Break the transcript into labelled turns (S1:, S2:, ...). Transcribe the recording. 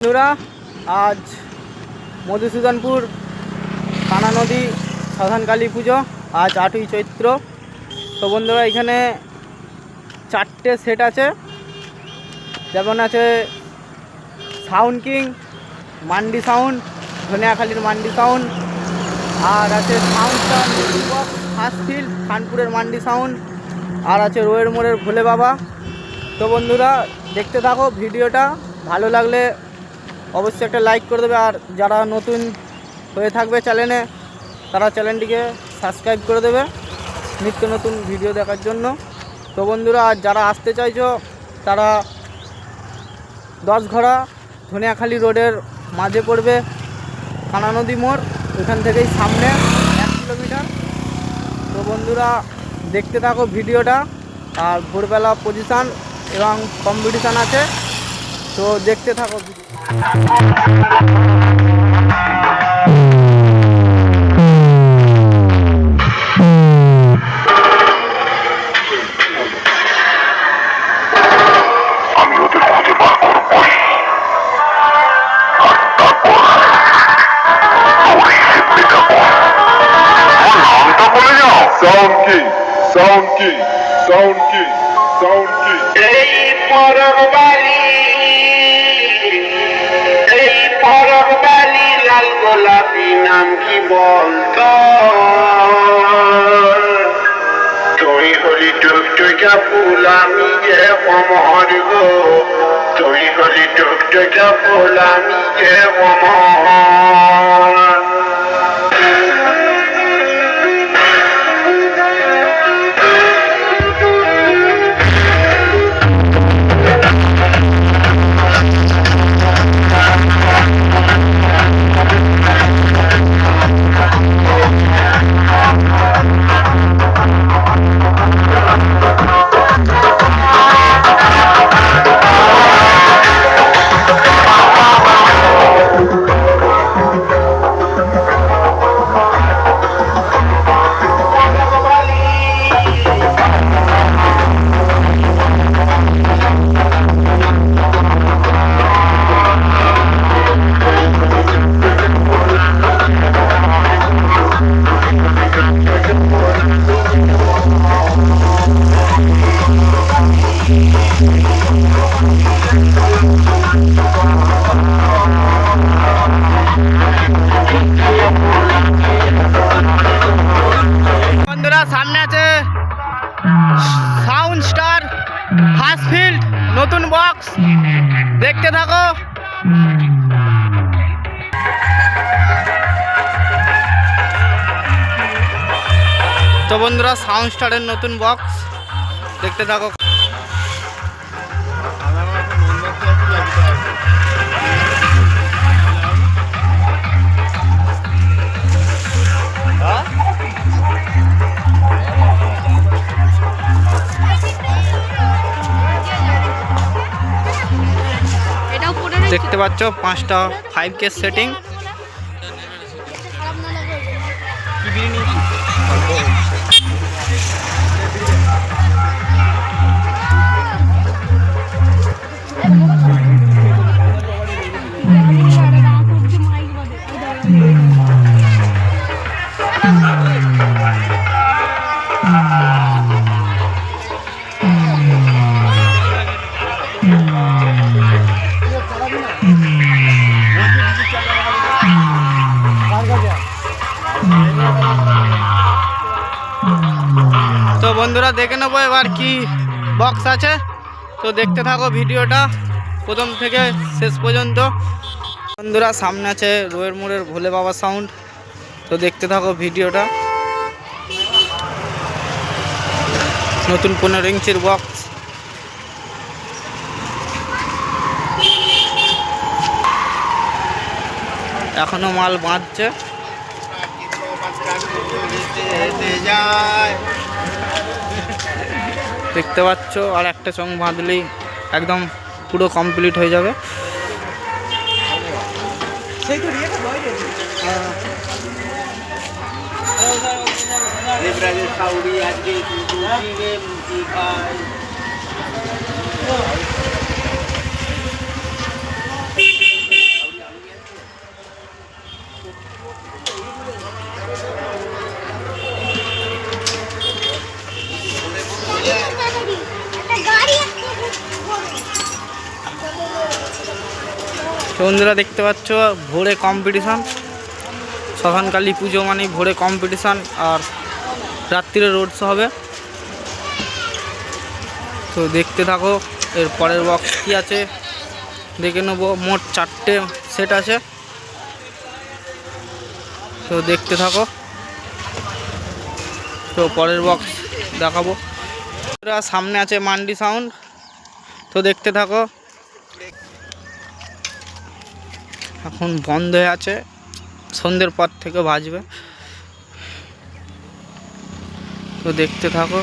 S1: বন্ধুরা, আজ মধুসূদনপুর কানা নদী সাধারণ কালী পুজো, আজ 8ই চৈত্র। তো বন্ধুরা, এখানে 4টে সেট আছে, যেমন আছে সাউন্ড কিং, মান্ডি সাউন্ড, ধনিয়াখালীর মান্ডি সাউন্ড, আর আছে সাউন্ড স্টার ফার্স্ট ফিল্ড খানপুরের মান্ডি সাউন্ড, আর আছে রোয়ের মোড়ের ভোলে বাবা। তো বন্ধুরা, দেখতে থাকো ভিডিওটা, ভালো লাগলে অবশ্যই একটা লাইক করে দেবে, আর যারা নতুন হয়ে থাকবে চ্যানেলে তারা চ্যানেলটিকে সাবস্ক্রাইব করে দেবে নিত্য নতুন ভিডিও দেখার জন্য। তো বন্ধুরা, আর যারা আসতে চাইছো তারা 10 ঘোড়া ধনিয়াখালী রোডের মাঝে পড়বে কানা নদী মোড়, ওইখান থেকেই সামনে 1 কিলোমিটার। তো বন্ধুরা, দেখতে থাকো ভিডিওটা, আর ভোরবেলা পজিশান এবং কম্পিটিশান আছে, তো দেখতে থাকো video.
S2: Sound King, Sound King, Sound King, Sound King.
S3: এই পরবালি লাল গোলাপি নাম কি বলতো? তুই হলি টুকটুকা ফুল, আমি যে অমর গো। তুই হলি টুকটুকা ফুল, আমি যে অমর।
S1: বন্ধুরা, সামনে আছে সাউন্ড স্টার ফার্স্ট ফিল্ড নতুন বক্স, দেখতে থাকো। তো বন্ধুরা, সাউন্ড স্টারের নতুন বক্স দেখতে থাকো। দেখতে পাচ্ছ 5টা 5K সেটিং। তো বন্ধুরা, দেখে নেবো এবার কি বক্স আছে। তো দেখতে থাকো ভিডিওটা প্রথম থেকে শেষ পর্যন্ত। বন্ধুরা, সামনে আছে রোয়ের মোড়ের ভোলে বাবা সাউন্ড, তো দেখতে থাকো ভিডিওটা। নতুন 15 ইঞ্চির বক্স, এখনো মাল বাঁধছে। দেখতে পাচ্ছ, আর একটা চং বাঁধলেই একদম পুরো কমপ্লিট হয়ে যাবে। তো বন্ধুরা দেখতে পাচ্ছ ভোরে কম্পিটিশান, শ্মশানকালী পুজো মানে ভোরে কম্পিটিশান, আর রাত্রিরে রোড শো হবে। তো দেখতে থাকো, এর পরের বক্স কী আছে দেখে নেবো। মোট 4টে সেট আছে, তো দেখতে থাকো। তো পরের বক্স দেখাবো। সামনে আছে মান্ডি সাউন্ড, তো দেখতে থাকো। এখন বন্ধ হয়ে আছে, সন্ধ্যের পর থেকে বাজবে, তো দেখতে থাকো।